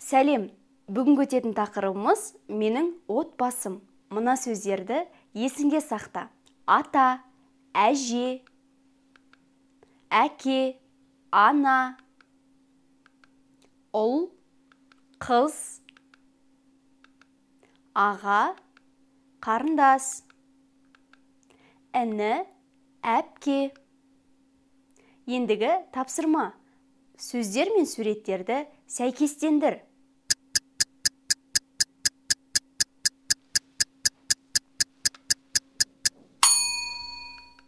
Сәлем, бүгін өтетін тақырыбымыз менің отбасым. Мына сөздерді есіңде сақта. Ата, әже, әке, ана, ұл, қыз, аға, қарындас, іні, әпке. Ендігі тапсырма. Сөздер мен суреттерді сәйкестендір.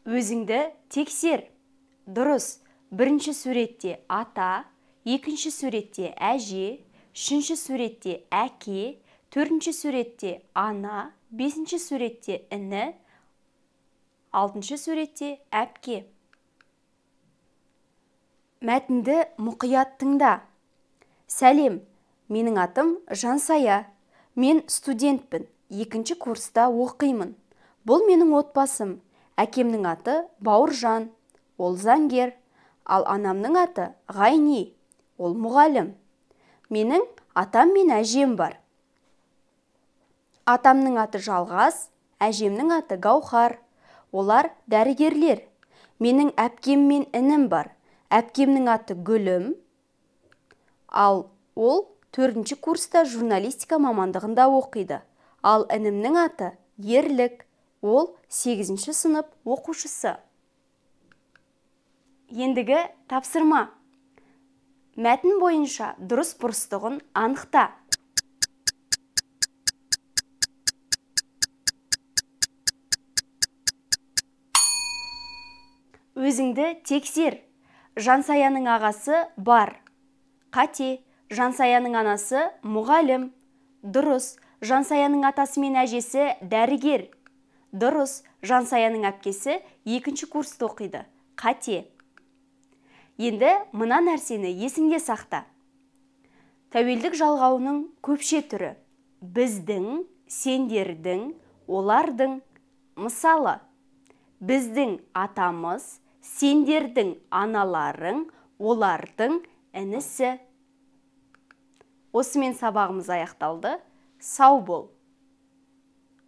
Өзіңді тексер. Дұрыс. Бірінші суретте ата, екінші суретте әже, үшінші суретте әке, төртінші суретте ана, бесінші суретте іні, алтыншы суретте әпке. Мәтінді мұқият тыңда. Сәлем, менің атым Жансая. Мен студентпін, екінші курста оқимын. Бұл менің отбасым. Әкемнің аты Бауыржан, ол заңгер, ал анамның аты Ғайни, ол мұғалім. Менің атам мен әжем бар. Атамның аты Жалғас, әжемнің аты Гаухар. Олар дәрігерлер. Менің әпкем мен інім бар. Әпкемнің аты Гүлім, ал ол 4-ші курста журналистика мамандығында оқиды. Ал інімнің аты Ерлік, ол 8-ші сынып оқушысы. Ендігі тапсырма. Мәтін бойынша дұрыс бұрыстығын анықта. Өзіңді тексер. Жансаяның ағасы бар. Қате. Жансаяның анасы мұғалім. Дұрыс. Жансаяның атасы мен әжесі дәрігер. Дұрыс. Жансаяның әпкесі 2-ші курста оқиды. Қате. Енді мына нәрсені есіңде сақта. Тәуелдік жалғауының көпше түрі. Біздің, сендердің, олардың. Мысалы, біздің атамыз, сендердің аналарың, олардың інісі. Осымен сабағымыз аяқталды. Сау бол!